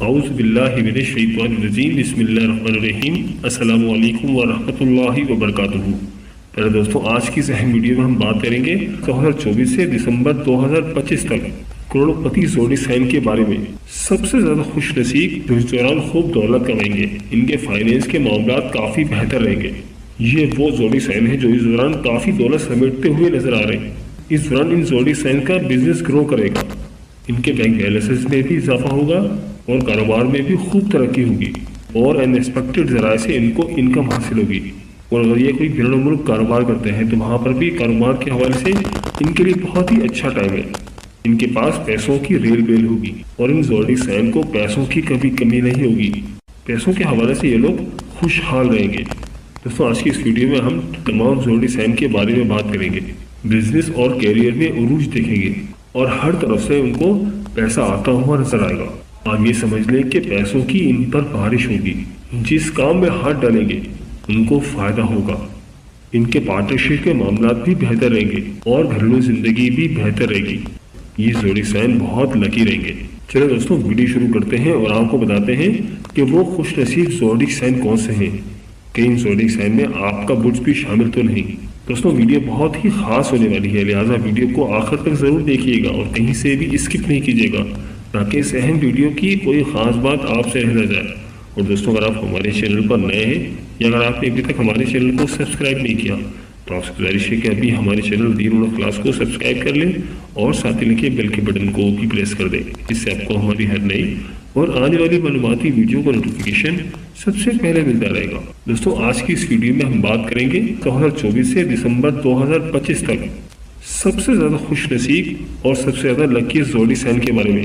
اعوذ باللہ من الشیطان الرجیم بسم اللہ الرحمن الرحیم السلام علیکم ورحمۃ اللہ وبرکاتہ۔ پہلے دوستوں، آج کی اہم ویڈیو میں ہم بات کریں گے 2024 سے دسمبر 2025 تک کروڑ پتی زوڈی سائن کے بارے میں۔ سب سے زیادہ خوش نصیب جو اس دوران خوب دولت کمائیں گے، ان کے فائنینس کے معاملات کافی بہتر رہیں گے۔ یہ وہ زوڈی سائن ہے جو اس دوران کافی دولت سمیٹتے ہوئے نظر آ رہے ہیں۔ اس دوران ان زوڈی سائن کا بزنس گرو کرے گا، ان کے بینک بیلنسز میں بھی اضافہ ہوگا اور کاروبار میں بھی خوب ترقی ہوگی اور ان ایکسپیکٹڈ ذرائع سے ان کو انکم حاصل ہوگی۔ اور اگر یہ کوئی بین الملک کاروبار کرتے ہیں تو وہاں پر بھی کاروبار کے حوالے سے ان کے لیے بہت ہی اچھا ٹائم ہے۔ ان کے پاس پیسوں کی ریل بیل ہوگی اور ان زوڈی سائن کو پیسوں کی کبھی کمی نہیں ہوگی۔ پیسوں کے حوالے سے یہ لوگ خوشحال رہیں گے۔ دوستوں، آج کی اس ویڈیو میں ہم تمام زوڈی سائن کے بارے میں بات کریں گے، بزنس اور کیریئر میں عروج دیکھیں گے اور ہر طرف سے ان کو پیسہ آتا ہوا نظر آئے گا۔ آپ یہ سمجھ لیں کہ پیسوں کی ان پر بارش ہوگی۔ جس کام میں ہاتھ ڈالیں گے ان کو فائدہ ہوگا۔ ان کے پارٹنرشپ کے معاملات بھی بہتر رہیں گے اور گھریلو زندگی بھی بہتر رہے گی۔ یہ زوڈی سائن بہت لکی رہیں گے۔ چلو دوستوں، ویڈیو شروع کرتے ہیں اور آپ کو بتاتے ہیں کہ وہ خوش نصیب زوڈی سائن کون سے ہیں۔ کئی زوڈی سائن میں آپ کا برج بھی شامل تو نہیں۔ دوستوں، ویڈیو بہت ہی خاص ہونے والی ہے، لہٰذا ویڈیو کو آخر تک ضرور دیکھیے گا اور کہیں سے بھی اسکپ نہیں کیجیے گا تاکہ اس اہم ویڈیو کی کوئی خاص بات آپ سے رہ نہ جائے۔ اور دوستوں، اگر آپ ہمارے چینل پر نئے ہیں یا اگر آپ نے ابھی تک ہمارے چینل کو سبسکرائب نہیں کیا تو آپ سے گزارش ہے کہ ابھی ہمارے چینل دین الاخلاص کو سبسکرائب کر لیں اور ساتھ ہی لکھے بیل کے بٹن کو بھی پریس کر دیں۔ اس سے آپ کو ہماری ہر نئی اور آنے والی معلوماتی ویڈیو کا نوٹیفیکیشن سب سے پہلے ملتا رہے گا۔ دوستوں، آج کی اس ویڈیو میں ہم بات کریں گے 2024 سے دسمبر 2025 تک سب سے زیادہ خوش نصیب اور سب سے زیادہ لکی زوڈی سائن کے بارے میں۔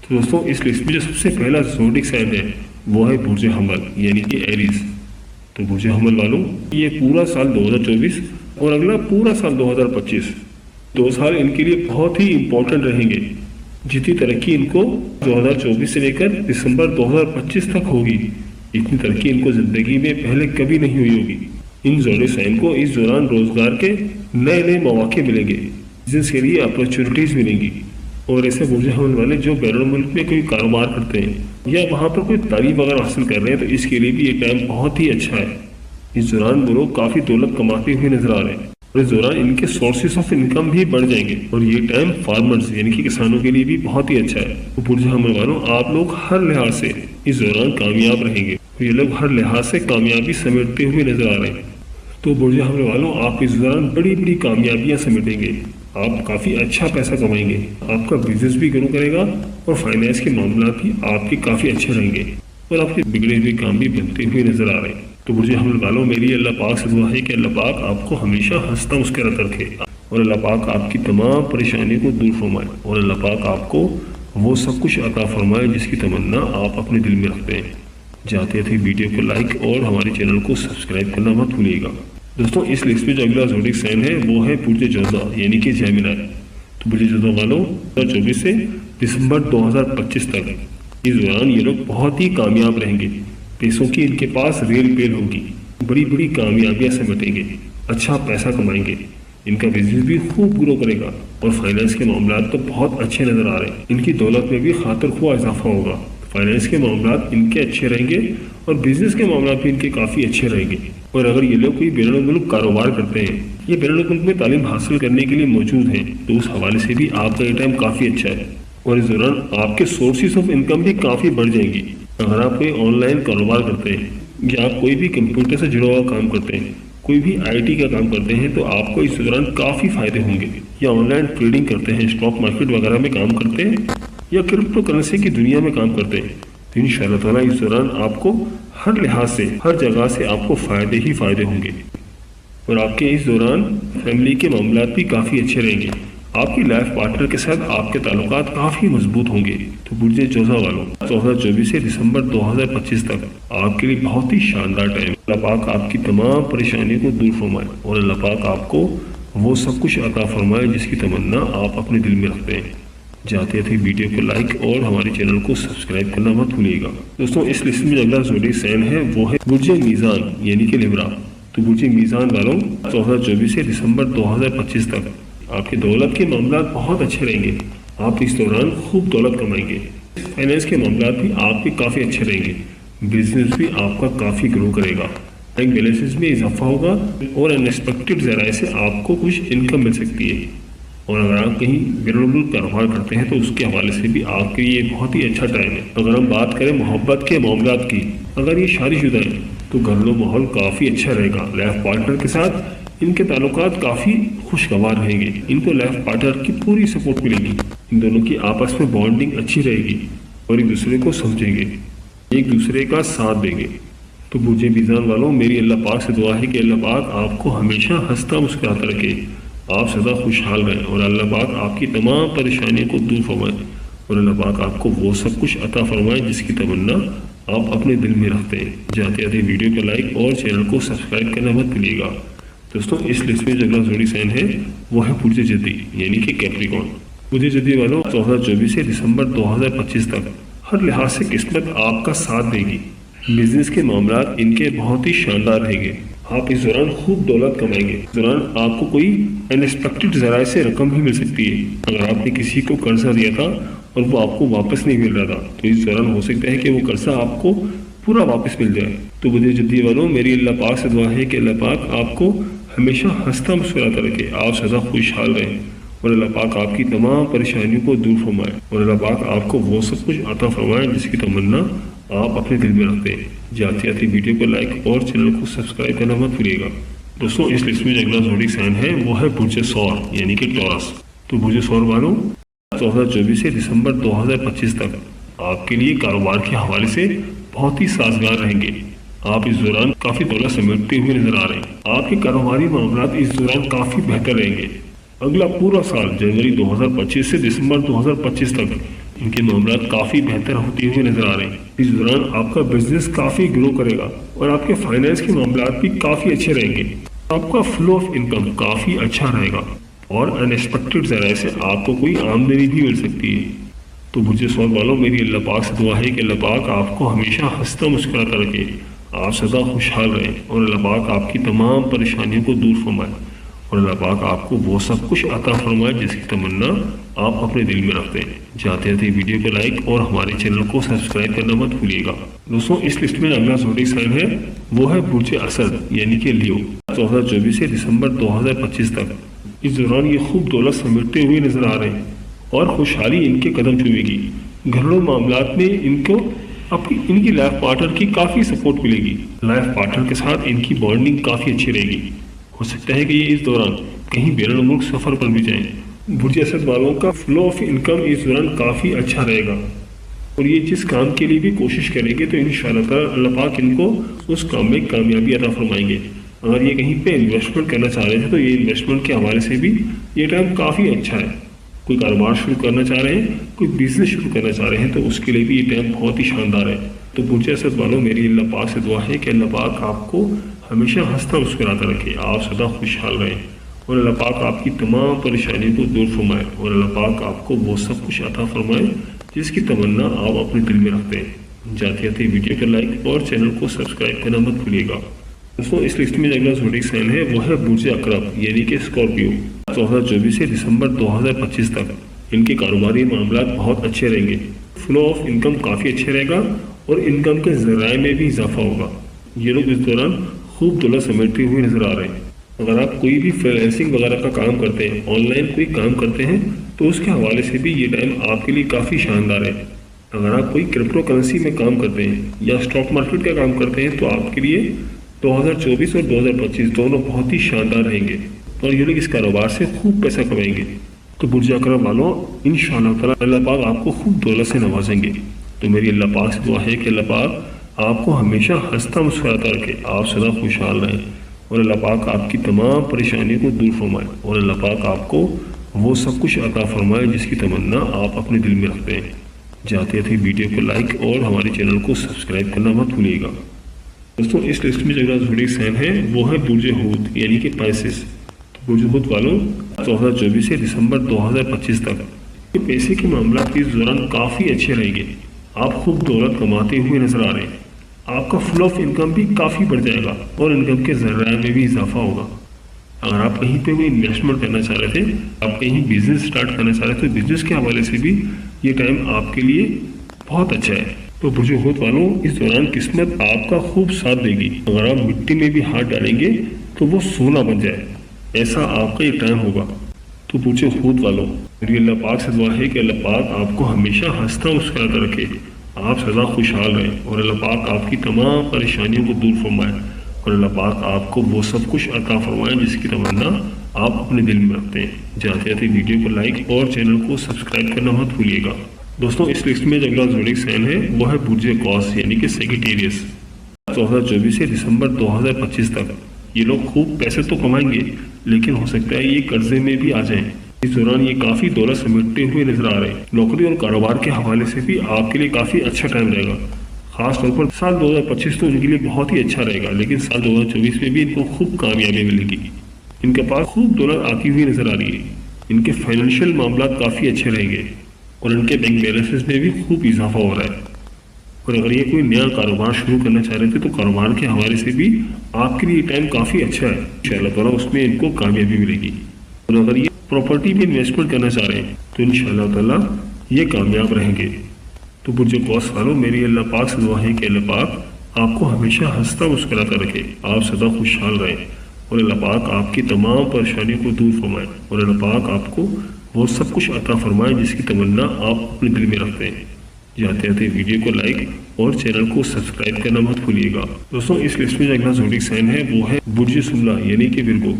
تو دوستوں، اس لسٹ میں جو سب سے پہلا زوڈی سائن ہے وہ ہے برج حمل یعنی کہ ایریز۔ تو برج حمل والوں، یہ پورا سال 2024 اور اگلا پورا سال 2025 دو سال ان کے لیے بہت ہی امپورٹنٹ رہیں گے۔ جتنی ترقی ان کو 2024 سے لے کر دسمبر 2025 تک ہوگی، اتنی ترقی ان کو زندگی میں پہلے کبھی نہیں ہوئی ہوگی۔ ان زوڈی سائن کو اس دوران روزگار کے نئے مواقع ملیں گے، جس کے لیے اپرچونیٹیز ملیں گی۔ اور ایسے برج حمل والے جو بیرون ملک میں کوئی کاروبار کرتے ہیں یا وہاں پر کوئی تعلیم وغیرہ حاصل کر رہے ہیں تو اس کے لیے بھی یہ ٹائم بہت ہی اچھا ہے۔ اس دوران وہ لوگ کافی دولت کماتے ہوئے نظر آ رہے ہیں اور اس دوران ان کے سورسز آف انکم بھی بڑھ جائیں گے اور یہ ٹائم فارمرز یعنی کہ کسانوں کے لیے بھی بہت ہی اچھا ہے۔ تو برج حمل والوں، آپ لوگ ہر لحاظ سے اس دوران کامیاب رہیں گے۔ یہ لوگ ہر لحاظ سے کامیابی سمیٹتے ہوئے نظر آ رہے ہیں۔ تو برج حمل والوں، آپ اس دوران بڑی بڑی کامیابیاں سمیٹیں گے، آپ کافی اچھا پیسہ کمائیں گے، آپ کا بزنس بھی گرو کرے گا اور فائنینس کے معاملات بھی آپ کے کافی اچھے رہیں گے اور آپ کے بگڑے ہوئے کام بھی بنتے ہوئے نظر آ رہے ہیں۔ تو برج حمل والوں، میری اللہ پاک سے دعا ہے کہ اللہ پاک آپ کو ہمیشہ ہنستا مسکراتا رکھے اور اللہ پاک آپ کی تمام پریشانی کو دور فرمائے اور اللہ پاک آپ کو وہ سب کچھ عطا فرمائے جس کی تمنا آپ اپنے دل میں رکھتے ہیں۔ جاتے تھے ویڈیو کو لائک اور ہمارے چینل کو سبسکرائب کرنا مت بھولیے گا۔ دوستوں، اس لسٹ میں جو اگلا زوڈی سائن ہے وہ ہے برج جوزا یعنی کہ جیمنائی۔ تو برج جوزا والوں، 2024 سے دسمبر 2025 تک اس دوران یہ لوگ بہت ہی کامیاب رہیں گے۔ پیسوں کی ان کے پاس ریل بیل ہوگی، بڑی بڑی کامیابیاں سمیٹیں گے، اچھا پیسہ کمائیں گے، ان کا بزنس بھی خوب گرو کرے گا اور فائنینس کے معاملات تو بہت اچھے نظر آ رہے ہیں۔ ان کی دولت میں بھی خاطر خواہ اضافہ ہوگا، فائنینس کے معاملات ان کے اچھے رہیں گے اور بزنس کے معاملات بھی ان کے کافی اچھے رہیں گے۔ اور اگر یہ لوگ کوئی بین الملک کاروبار کرتے ہیں یا بین الملک میں تعلیم حاصل کرنے کے لیے موجود ہیں تو اس حوالے سے بھی آپ کا یہ ٹائم کافی اچھا ہے اور اس دوران آپ کے سورسز آف انکم بھی کافی بڑھ جائیں گی۔ اگر آپ کوئی آن لائن کاروبار کرتے ہیں یا آپ کوئی بھی کمپیوٹر سے جڑا ہوا کام کرتے ہیں، کوئی بھی IT کا کام کرتے ہیں تو آپ کو اس دوران کافی فائدے ہوں گے۔ یا آن لائن ٹریڈنگ کرتے ہیں، اسٹاک مارکیٹ وغیرہ میں کام کرتے ہیں یا کرپٹو کرنسی کی دنیا میں کام کرتے ہیں تو انشاءاللہ تعالیٰ اس دوران آپ کو ہر لحاظ سے ہر جگہ سے آپ کو فائدے ہی فائدے ہوں گے اور آپ کے اس دوران فیملی کے معاملات بھی کافی اچھے رہیں گے۔ آپ کی لائف پارٹنر کے ساتھ آپ کے تعلقات کافی مضبوط ہوں گے۔ تو برج جوزا والوں، 2024 سے دسمبر 2025 تک آپ کے لیے بہت ہی شاندار ٹائم۔ اللہ پاک آپ کی تمام پریشانی کو دور فرمائے اور اللہ پاک آپ کو وہ سب کچھ عطا فرمائے جس کی تمنا آپ اپنے دل میں رکھتے ہیں۔ جاتے تھے ویڈیو کو لائک اور ہمارے چینل کو سبسکرائب کرنا مت بھولیے گا۔ دوستوں، اس لسٹ میں جو اگلا زوڈی سائن ہے وہ ہے برج میزان یعنی کہ لیبرا۔ تو برج میزان والوں، 2024 سے دسمبر 2025 تک آپ کے دولت کے معاملات بہت اچھے رہیں گے۔ آپ اس دوران خوب دولت کمائیں گے، फाइनेंस के मामलात भी आपके काफ़ी अच्छे रहेंगे। बिजनेस भी आपका काफ़ी ग्रो करेगा। बैंक बैलेंसेस में इजाफा होगा और अनएक्सपेक्टेड ज़राए से आपको कुछ इनकम मिल सकती है। और अगर आप कहीं बैनुल कारोबार करते हैं तो उसके हवाले से भी आपके लिए बहुत ही अच्छा टाइम है। अगर हम बात करें मोहब्बत के मामलात की, अगर ये शादीशुदा है तो घरेलू माहौल काफ़ी अच्छा रहेगा। लाइफ पार्टनर के साथ इनके ताल्लुकात काफ़ी खुशगवार रहेंगे। इनको लाइफ पार्टनर की पूरी सपोर्ट मिलेगी। इन दोनों की आपस में बॉन्डिंग अच्छी रहेगी और एक दूसरे को समझेंगे, एक दूसरे का साथ देंगे। तो बुर्ज मीज़ान वालों, मेरी अल्लाह पाक से दुआ है कि अल्लाह पाक आपको हमेशा हंसता मुस्कुराता रखे, आप सदा खुशहाल रहें और अल्लाह पाक आपकी तमाम परेशानियों को दूर फरमाए और अल्लाह पाक आपको वो सब कुछ अता फरमाए जिसकी तमन्ना आप अपने दिल में रखते हैं। जाते जाते वीडियो को लाइक और चैनल को सब्सक्राइब करना मत भूलिएगा। दोस्तों, इस लिस्ट में जो अगला जोड़ी साइन है वो है बुर्ज जद्दी यानी कि कैप्रिकॉर्न। बुर्ज जद्दी वालों, 2024 से दिसंबर 2025 तक हर लिहाज से किस्मत आपका साथ देगी। बिजनेस के मामलात इनके बहुत ही शानदार रहेंगे। आप इस दौरान खूब दौलत कमाएंगे। इस दौरान आपको कोई अनएक्सपेक्टेड जराए से रकम भी मिल सकती है। अगर आपने किसी को कर्जा दिया था और वो आपको वापस नहीं मिल रहा था तो इस दौरान हो सकता है कि वो कर्जा आपको पूरा वापस मिल जाए। तो बुर्ज जद्दी वालों, मेरी अल्लाह पाक से दुआ है कि अल्लाह पाक आपको हमेशा हंसता मुस्कुराता रखे, आप सदा खुशहाल रहें और अल्लाह पाक आपकी तमाम परेशानियों को दूर फरमाए और अल्लाह पाक आपको वो सब कुछ अता फरमाए जिसकी तमन्ना आप अपने दिल में रखते हैं। जाते जाते वीडियो को लाइक और चैनल को सब्सक्राइब करना मत भूलिएगा। दोस्तों, इस लिस्ट में जो अगला जोड़ी साइन है वो है बुर्ज सौर यानी कि टॉरस। तो बुर्ज सौर वालों, 2024 से दिसंबर 2025 तक आपके लिए कारोबार के हवाले से बहुत ही साजगार रहेंगे। आप इस दौरान काफ़ी दौलत समेटते हुए नजर आ रहे हैं। आपके कारोबारी मामलात इस दौरान काफ़ी बेहतर रहेंगे। अगला पूरा साल जनवरी 2025 से दिसंबर 2025 तक इनके मामलात काफ़ी बेहतर होते हुए नजर आ रहे हैं। इस दौरान आपका बिजनेस काफ़ी ग्रो करेगा और आपके फाइनेंस के मामलात भी काफ़ी अच्छे रहेंगे। आपका फ्लो ऑफ इनकम काफ़ी अच्छा रहेगा और अनएक्सपेक्टेड जराए से आपको कोई आमदनी भी मिल सकती है। तो बुर्ज सौर वालों, मेरी अल्लाह पाक से दुआ है कि अल्लाह पाक आपको हमेशा हंसता मुस्कुराता रखे, आप सदा खुशहाल रहें और अल्लाह पाक आपकी तमाम परेशानियों को दूर फरमाए और अल्लाह पाक आपको वो सब कुछ अता फरमाए जिसकी तमन्ना आप अपने दिल में रखते हैं। जाते जाते वीडियो को लाइक और हमारे चैनल को सब्सक्राइब करना मत भूलिएगा। दोस्तों, इस लिस्ट में अगला जोड़ी साइन है वो है बुर्ज असद यानी कि लियो। 2024 से दिसंबर 2025 तक इस दौरान ये खूब दौलत समेटते हुए नजर आ रहे हैं और खुशहाली इनके कदम चूमेगी। घरेलू मामलात में इनकी लाइफ पार्टनर की काफ़ी सपोर्ट मिलेगी। लाइफ पार्टनर के साथ इनकी बॉन्डिंग काफ़ी अच्छी रहेगी। हो सकता है कि ये इस दौरान कहीं बैनुल मुल्क सफ़र पर भी जाएं। बुर्ज असद वालों का फ्लो ऑफ इनकम इस दौरान काफ़ी अच्छा रहेगा और ये जिस काम के लिए भी कोशिश करेंगे तो इंशाअल्लाह अल्लाह पाक इनको उस काम में कामयाबी अता फरमाएंगे। अगर ये कहीं पे इन्वेस्टमेंट करना चाह रहे थे तो ये इन्वेस्टमेंट के हवाले से भी ये टाइम काफ़ी अच्छा है। कोई कारोबार शुरू करना चाह रहे हैं, कोई बिजनेस शुरू करना चाह रहे हैं तो उसके लिए भी ये टाइम बहुत ही शानदार है। तो बुर्ज असद वालों, मेरी अल्लाह पाक से दुआ है कि अल्लाह पाक आपको हमेशा हंसता मुस्कुराता रखे, आप सदा खुशहाल रहें और अल्लाह पाक आपकी तमाम परेशानियों को दूर फरमाए और अल्लाह पाक आपको वो सब कुछ अता फरमाए जिसकी तमन्ना आप अपने दिल में रखते हैं। जाते जाते वीडियो को लाइक और चैनल को सब्सक्राइब करना मत भूलिएगा। दोस्तों, इस लिस्ट में अगला जोडिक साइन है वो है बुर्ज अकरब यानी कि स्कॉर्पियो। 2024 से दिसंबर 2025 तक इनके कारोबारी मामलात बहुत अच्छे रहेंगे। फ्लो ऑफ इनकम काफ़ी अच्छे रहेगा और इनकम के जराए में भी इजाफा होगा। ये लोग इस दौरान खूब दौलत समेटते हुए नजर आ रहे हैं। अगर आप कोई भी फ्रीलांसिंग वगैरह का काम करते हैं, ऑनलाइन कोई काम करते हैं तो उसके हवाले से भी ये टाइम आपके लिए काफ़ी शानदार है। अगर आप कोई क्रिप्टो करेंसी में काम करते हैं या स्टॉक मार्केट का काम करते हैं तो आपके लिए 2024 और 2025 दोनों बहुत ही शानदार रहेंगे और ये लोग इस कारोबार से खूब पैसा कमाएंगे। तो बुर्ज अकरब वालों, इंशाअल्लाह ताला अल्लाह पाक आपको खूब दौलत से नवाजेंगे। तो मेरी अल्लाह पाक से दुआ है कि अल्लाह पाक आपको हमेशा हंसता मुस्कुराता रखे, आप सदा खुशहाल रहें और अल्लाह पाक आपकी तमाम परेशानियों को दूर फरमाए और अल्लाह पाक आपको वो सब कुछ अता फरमाए जिसकी तमन्ना आप अपने दिल में रखते हैं। जाते थे वीडियो को लाइक और हमारे चैनल को सब्सक्राइब करना मत भूलिएगा। दोस्तों, इस लिस्ट में जो जोड़ी साइन है वो है बुर्ज हूत यानी कि पाइसेस। तो बुर्ज हूत वालों, 2024 से दिसंबर 2025 तक पैसे के मामला इस दौरान काफ़ी अच्छे रहेंगे। आप खूब दौलत कमाते हुए नजर आ रहे हैं। आपका फ्लो ऑफ इनकम भी काफ़ी बढ़ जाएगा और इनकम के जराए में भी इजाफा होगा। अगर आप कहीं पे भी इन्वेस्टमेंट करना चाह रहे थे, आप कहीं बिजनेस स्टार्ट करना चाह रहे थे, बिजनेस के हवाले से भी ये टाइम आपके लिए बहुत अच्छा है। तो बुर्ज हूत वालों, इस दौरान किस्मत आपका खूब साथ देगी। अगर आप मिट्टी में भी हाथ डालेंगे तो वो सोना बन जाए, ऐसा आपका ये टाइम होगा। तो बुर्ज हूत वालों, मेरी अल्लाह पाक से दुआ है कि अल्लाह पाक आपको हमेशा हंसता मुस्कुराता रखे, आप सदा खुशहाल रहें और अल्लाह पाक आपकी तमाम परेशानियों को दूर फरमाए और अल्लाह पाक आपको वो सब कुछ अता फरमाए जिसकी तमन्ना आप अपने दिल में रखते हैं। जाते जाते वीडियो को लाइक और चैनल को सब्सक्राइब करना मत भूलिएगा। दोस्तों, इस लिस्ट में जो अगला ज़ोडिक साइन है वो है बुर्ज कौस यानी कि सेगिटेरियस। 2024 से दिसंबर 2025 तक ये लोग खूब पैसे तो कमाएंगे, लेकिन हो सकता है ये कर्जे में भी आ जाएं। इस दौरान ये काफी दौलत समेटते हुए नजर आ रहे हैं। नौकरी और कारोबार के हवाले से भी आपके लिए काफी अच्छा टाइम रहेगा। खास तौर पर साल 2025 तो इनके लिए बहुत ही अच्छा रहेगा, लेकिन साल 2024 में भी इनको खूब कामयाबी मिलेगी। इनके पास खूब दौलत आती हुई नजर आ रही है। इनके फाइनेंशियल मामला काफी अच्छे रहेंगे और इनके बैंक बैलेंसेस में भी खूब इजाफा हो रहा है। और अगर ये कोई नया कारोबार शुरू करना चाह रहे थे तो कारोबार के हवाले से भी आपके लिए टाइम काफी अच्छा है। इंशाअल्लाह ताला उसमें इनको कामयाबी मिलेगी। और अगर ये प्रॉपर्टी में इन्वेस्टमेंट करना चाह रहे हैं तो इंशाअल्लाह ताला ये कामयाब रहेंगे। तो बुर्ज कौस वालों, मेरी अल्लाह पाक से दुआ है कि अल्लाह पाक आपको हमेशा हंसता मुस्कुराता रखे, आप सदा खुशहाल रहें और अल्लाह पाक आपकी तमाम परेशानियों को दूर फरमाए और अल्लाह पाक आपको वो सब कुछ अता फरमाए जिसकी तमन्ना आप अपने दिल में रखते हैं। जाते जाते वीडियो को लाइक और चैनल को सब्सक्राइब करना मत भूलिएगा। दोस्तों, इस लिस्ट में जो अगला ज़ोडिक साइन है वो है बुर्ज सुमला यानी कि विर्गो।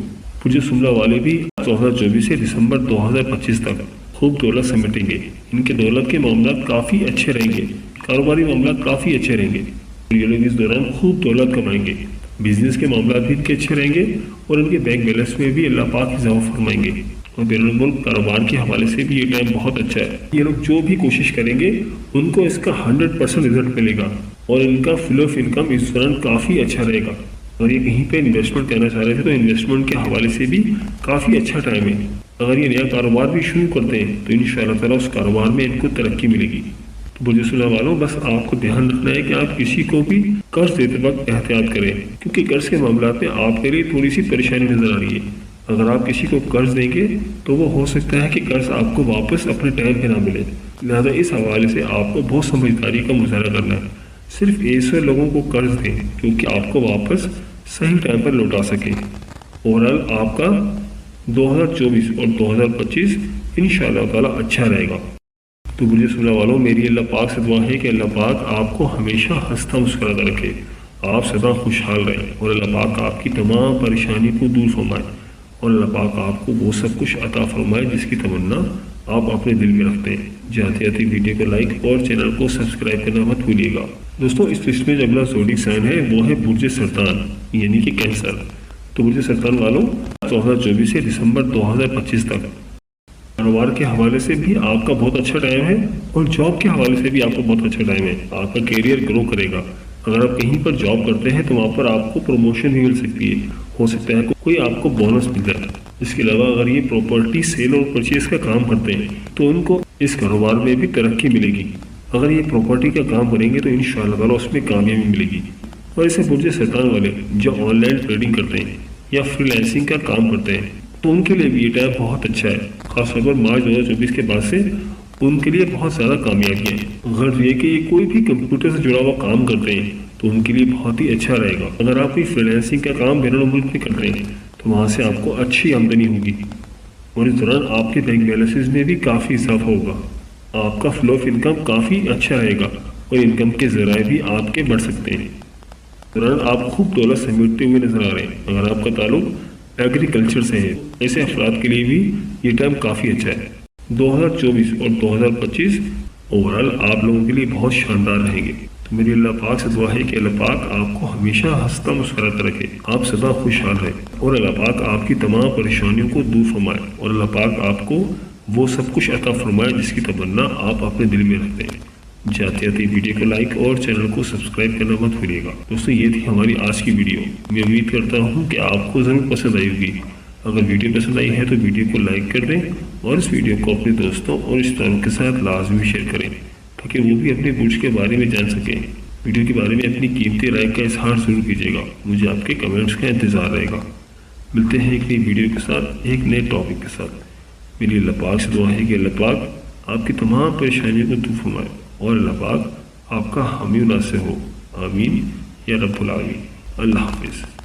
बुर्ज सुमला वाले भी 2024 से दिसंबर 2025 तक खूब दौलत समेटेंगे। इनके दौलत के मामला काफ़ी अच्छे रहेंगे, कारोबारी मामला काफ़ी अच्छे रहेंगे। ये लोग इस दौरान खूब दौलत कमाएंगे। बिजनेस के मामला भी इनके अच्छे रहेंगे और इनके बैंक बैलेंस में भी अल्लाह पाक इजाफा फरमाएंगे और बैनुल मुल्क कारोबार के हवाले से भी ये टाइम बहुत अच्छा है। ये लोग जो भी कोशिश करेंगे उनको इसका 100% रिजल्ट मिलेगा और इनका फ्लो ऑफ इनकम इस दौरान काफ़ी अच्छा रहेगा। अगर ये कहीं पे इन्वेस्टमेंट करना चाह रहे थे तो इन्वेस्टमेंट के हवाले से भी काफ़ी अच्छा टाइम है। अगर ये नया कारोबार भी शुरू करते हैं तो इंशाअल्लाह ताला उस कारोबार में इनको तरक्की मिलेगी। तो बुर्ज सुमला वालों, बस आपको ध्यान रखना है कि आप किसी को भी कर्ज देते वक्त एहतियात करें, क्योंकि कर्ज के मामला में आपके लिए थोड़ी सी परेशानी नजर आ रही है। अगर आप किसी को कर्ज देंगे तो वो हो सकता है कि कर्ज आपको वापस अपने टाइम पे ना मिले। लिहाजा इस हवाले से आपको बहुत समझदारी का मुजाहरा करना है। सिर्फ ऐसे लोगों को कर्ज दें क्योंकि आपको वापस सही टाइम पर लौटा सकें। ओवरऑल आपका 2024 और 2025 इंशाअल्लाह ताला अच्छा रहेगा। तो बुर्ज सुमला वालों, मेरी अल्लाह पाक से दुआ है कि अल्लाह पाक आपको हमेशा हंसता मुस्कुराता रखे, आप सदा खुशहाल रहें और अल्लाह पाक आपकी तमाम परेशानी को दूर फरमाए और अल्लाह पाक आपको वो सब कुछ अता फरमाए जिसकी तमन्ना आप अपने दिल में रखते हैं। जाते जाते वीडियो को लाइक और चैनल को सब्सक्राइब करना मत भूलिएगा। दोस्तों, इस लिस्ट में जो अगला ज़ोडिक साइन है वो है बुर्ज सरतान यानी कि कैंसर। तो बुर्ज सरतान वालों, 2024 से दिसंबर 2025 तक कारोबार के हवाले से भी आपका बहुत अच्छा टाइम है और जॉब के हवाले से भी आपका बहुत अच्छा टाइम है। आपका कैरियर ग्रो करेगा। अगर आप कहीं पर जॉब करते हैं तो वहाँ पर आपको प्रमोशन भी मिल सकती है, हो सकता है कोई आपको बोनस मिल जाए। इसके अलावा अगर ये प्रॉपर्टी सेल और परचेज का काम करते हैं तो उनको इस कारोबार में भी तरक्की मिलेगी। अगर ये प्रॉपर्टी का काम करेंगे तो इंशाअल्लाह ताला उसमें कामयाबी मिलेगी। और इसे बुर्ज सरतान वाले जो ऑनलाइन ट्रेडिंग करते हैं या फ्रीलांसिंग का काम करते हैं तो उनके लिए भी ये टाइम बहुत अच्छा है। खासतौर पर मार्च 2024 के बाद से उनके लिए बहुत ज़्यादा कामयाबी है। गर्ज ये कि ये कोई भी कंप्यूटर से जुड़ा हुआ काम करते हैं तो उनके लिए बहुत ही अच्छा रहेगा। अगर आप कोई फ्रीलांसिंग का काम बैनुल मुल्क में करते हैं तो वहाँ से आपको अच्छी आमदनी होगी और इस दौरान आपके बैंक बैलेंसेस में भी काफ़ी इजाफा होगा। आपका फ्लो ऑफ इनकम काफ़ी अच्छा रहेगा और इनकम के ज़राए भी आपके बढ़ सकते हैं। दौरान आप खूब दौलत समेटते हुए नजर आ रहे हैं। अगर आपका ताल्लुक एग्रीकल्चर से है, ऐसे अफराद के लिए भी ये टाइम काफ़ी अच्छा है। 2024 और 2025 ओवरऑल आप लोगों के लिए बहुत शानदार रहेंगे। तो मेरी अल्लाह पाक से दुआ है कि अल्लाह पाक आपको हमेशा हंसता मुस्कुराता रखे, आप सदा खुशहाल रहें और अल्लाह पाक आपकी तमाम परेशानियों को दूर फरमाए और अल्लाह पाक आपको वो सब कुछ अता फरमाए जिसकी तमन्ना आप अपने दिल में रखते हैं। जाते जाते वीडियो को लाइक और चैनल को सब्सक्राइब करना मत भूलिएगा। दोस्तों, ये थी हमारी आज की वीडियो। मैं उम्मीद करता हूँ कि आपको ज़रूर पसंद आई होगी। अगर वीडियो पसंद आई है तो वीडियो को लाइक कर दें और इस वीडियो को अपने दोस्तों और रिश्तेदारों के साथ लाजमी शेयर करें ताकि वो भी अपने बुर्ज के बारे में जान सकें। वीडियो के बारे में अपनी कीमती राय का इजहार ज़रूर कीजिएगा। मुझे आपके कमेंट्स का इंतज़ार रहेगा। मिलते हैं एक नई वीडियो के साथ, एक नए टॉपिक के साथ। मेरी अल्लाह पाक से दुआ है कि अल्लाह पाक आपकी तमाम परेशानियों को दूर फरमाए اور اللہ پاک آپ کا حامی و ناصر ہو، آمین یا رب العالمین۔ اللہ حافظ۔